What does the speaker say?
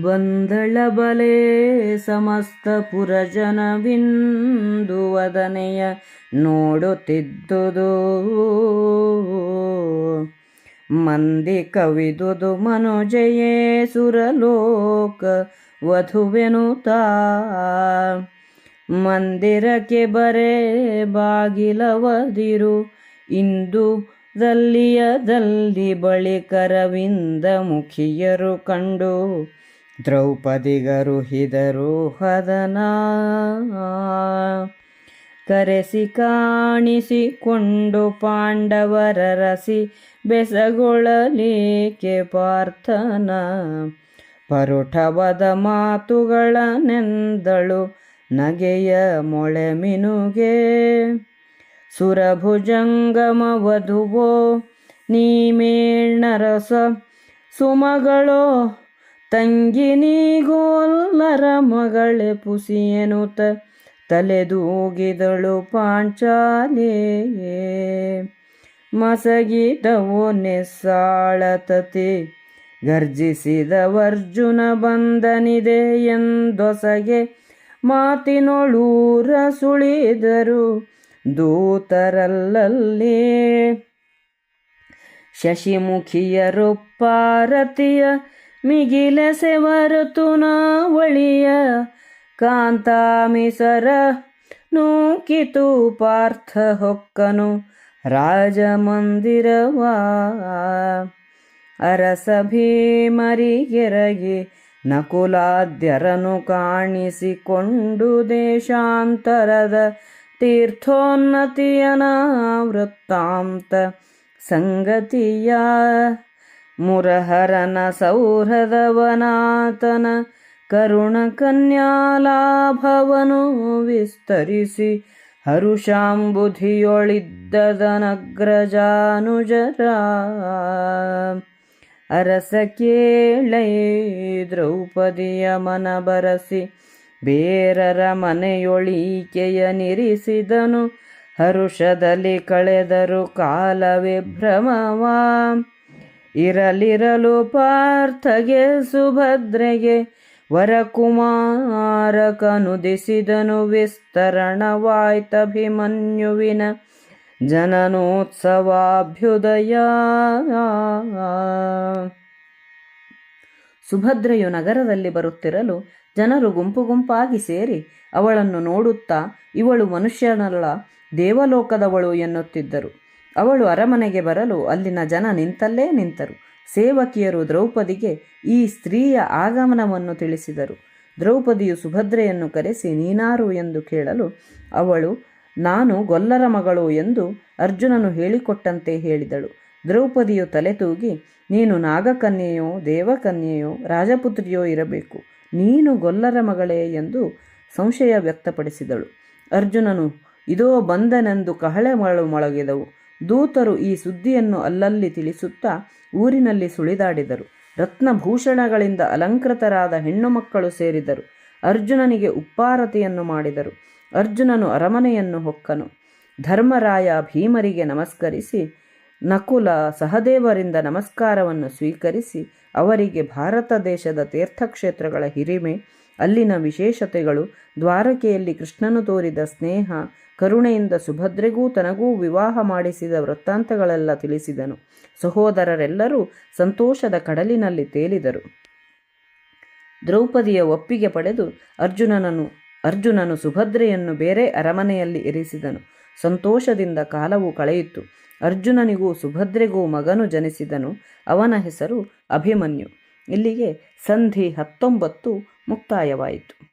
ಬಂದಳ ಬಲೆ ಸಮಸ್ತ ಪುರಜನವಿಂದು ವದನೆಯ ನೋಡುತ್ತಿದ್ದುದು. ಮಂದಿ ಕವಿದುದು ಮನುಜಯೇ ಸುರಲೋಕ ವಧುವೆನುತಾ. ಮಂದಿರಕ್ಕೆ ಬರೆ ಬಾಗಿಲವದಿರು ಇಂದು ದಲ್ಲಿಯದಲ್ಲಿ ಬಳಿಕರವಿಂದ ಮುಖಿಯರು ಕಂಡು ದ್ರೌಪದಿಗರು ಹಿದರು ಹದನ. ಕರೆಸಿ ಕಾಣಿಸಿಕೊಂಡು ಪಾಂಡವರರಸಿ ಬೆಸಗೊಳ್ಳಲಿಕ್ಕೆ ಪಾರ್ಥನ ಪರುಠವದ ಮಾತುಗಳನೆಂದಳು ನಗೆಯ ಮೊಳೆ ಮಿನುಗೆ. ಸುರಭುಜಂಗಮ ವಧುವೋ ನೀಮೇಣರಸ ಸುಮಗಳೋ ತಂಗಿನಿಗೋಲ್ಲರ ಮಗಳೇ ಪುಸಿಯನುತ ತಲೆದೂಗಿದಳು ಪಾಂಚಾಲೆ. ಮಸಗಿದವೋ ನೆಸ್ಸಾಳತತಿ ಗರ್ಜಿಸಿದವರ್ಜುನ ಬಂದನಿದೆ ಎಂದೊಸಗೆ ಮಾತಿನೊಳೂರ ಸುಳಿದರು ದೂತರಲ್ಲೇ. ಶಶಿಮುಖಿಯರೊಪ್ಪಾರತಿಯ ಮಿಗಿಲೆಸೆವರತು ನಾವಳಿಯ ಕಾಂತಾಮಿಸರ ನೂಕಿತು ಪಾರ್ಥ ಹೊಕ್ಕನು ರಾಜಮಂದಿರವಾ. ಅರಸ ಭೀಮರಿಗೆರಗಿ ನಕುಲಾದ್ಯರನು ಕಾಣಿಸಿಕೊಂಡು ದೇಶಾಂತರದ ತೀರ್ಥೋನ್ನತಿಯನ ವೃತ್ತಾಂತ ಸಂಗತಿಯ. ಮುರಹರನ ಸೌಹೃದವನಾತನ ಕರುಣ ಕನ್ಯಾಲಾಭವನು ವಿಸ್ತರಿಸಿ ಹರುಷಾಂಬುಧಿಯೊಳಿದ್ದದನಗ್ರಜಾನುಜರ. ಅರಸ ಕೇಳೈ ದ್ರೌಪದಿಯ ಮನ ಬರಸಿ ಬೇರರ ಮನೆಯೊಳೀಕೆಯ ನಿರಿಸಿದನು. ಹರುಷದಲ್ಲಿ ಕಳೆದರು ಕಾಲ ವಿಭ್ರಮವ. ಇರಲಿರಲು ಪಾರ್ಥಗೆ ಸುಭದ್ರೆಗೆ ವರಕುಮಾರಕನುದಿಸಿದನು. ವಿಸ್ತರಣವಾಯ್ತಭಿಮನ್ಯುವಿನ ಜನನೋತ್ಸವಾಭ್ಯುದಯ. ಸುಭದ್ರೆಯು ನಗರದಲ್ಲಿ ಬರುತ್ತಿರಲು ಜನರು ಗುಂಪು ಗುಂಪಾಗಿ ಸೇರಿ ಅವಳನ್ನು ನೋಡುತ್ತಾ ಇವಳು ಮನುಷ್ಯನಲ್ಲ ದೇವಲೋಕದವಳು ಎನ್ನುತ್ತಿದ್ದರು. ಅವಳು ಅರಮನೆಗೆ ಬರಲು ಅಲ್ಲಿನ ಜನ ನಿಂತಲ್ಲೇ ನಿಂತರು. ಸೇವಕಿಯರು ದ್ರೌಪದಿಗೆ ಈ ಸ್ತ್ರೀಯ ಆಗಮನವನ್ನು ತಿಳಿಸಿದರು. ದ್ರೌಪದಿಯು ಸುಭದ್ರೆಯನ್ನು ಕರೆಸಿ ನೀನಾರು ಎಂದು ಕೇಳಲು ಅವಳು ನಾನು ಗೊಲ್ಲರ ಮಗಳು ಎಂದು ಅರ್ಜುನನು ಹೇಳಿಕೊಟ್ಟಂತೆ ಹೇಳಿದಳು. ದ್ರೌಪದಿಯು ತಲೆ ತೂಗಿ ನೀನು ನಾಗಕನ್ಯೆಯೋ ದೇವಕನ್ಯೆಯೋ ರಾಜಪುತ್ರಿಯೋ ಇರಬೇಕು, ನೀನು ಗೊಲ್ಲರ ಮಗಳೇ ಎಂದು ಸಂಶಯ ವ್ಯಕ್ತಪಡಿಸಿದಳು. ಅರ್ಜುನನು ಇದೋ ಬಂದನೆಂದು ಕಹಳೆ ಮೊಳಗಿದವು. ದೂತರು ಈ ಸುದ್ದಿಯನ್ನು ಅಲ್ಲಲ್ಲಿ ತಿಳಿಸುತ್ತಾ ಊರಿನಲ್ಲಿ ಸುಳಿದಾಡಿದರು. ರತ್ನಭೂಷಣಗಳಿಂದ ಅಲಂಕೃತರಾದ ಹೆಣ್ಣು ಮಕ್ಕಳು ಸೇರಿದರು. ಅರ್ಜುನನಿಗೆ ಉಪ್ಪಾರತಿಯನ್ನು ಮಾಡಿದರು. ಅರ್ಜುನನು ಅರಮನೆಯನ್ನು ಹೊಕ್ಕನು. ಧರ್ಮರಾಯ ಭೀಮರಿಗೆ ನಮಸ್ಕರಿಸಿ ನಕುಲ ಸಹದೇವರಿಂದ ನಮಸ್ಕಾರವನ್ನು ಸ್ವೀಕರಿಸಿ ಅವರಿಗೆ ಭಾರತ ದೇಶದ ತೀರ್ಥಕ್ಷೇತ್ರಗಳ ಹಿರಿಮೆ, ಅಲ್ಲಿನ ವಿಶೇಷತೆಗಳು, ದ್ವಾರಕೆಯಲ್ಲಿ ಕೃಷ್ಣನು ತೋರಿದ ಸ್ನೇಹ ಕರುಣೆಯಿಂದ ಸುಭದ್ರೆಗೂ ತನಗೂ ವಿವಾಹ ಮಾಡಿಸಿದ ವೃತ್ತಾಂತಗಳೆಲ್ಲ ತಿಳಿಸಿದನು. ಸಹೋದರರೆಲ್ಲರೂ ಸಂತೋಷದ ಕಡಲಿನಲ್ಲಿ ತೇಲಿದರು. ದ್ರೌಪದಿಯ ಒಪ್ಪಿಗೆ ಪಡೆದು ಅರ್ಜುನನು ಸುಭದ್ರೆಯನ್ನು ಬೇರೆ ಅರಮನೆಯಲ್ಲಿ ಇರಿಸಿದನು. ಸಂತೋಷದಿಂದ ಕಾಲವು ಕಳೆಯಿತು. ಅರ್ಜುನನಿಗೂ ಸುಭದ್ರೆಗೂ ಮಗನು ಜನಿಸಿದನು. ಅವನ ಹೆಸರು ಅಭಿಮನ್ಯು. ಇಲ್ಲಿಗೆ ಸಂಧಿ 19 ಮುಕ್ತಾಯವಾಯಿತು.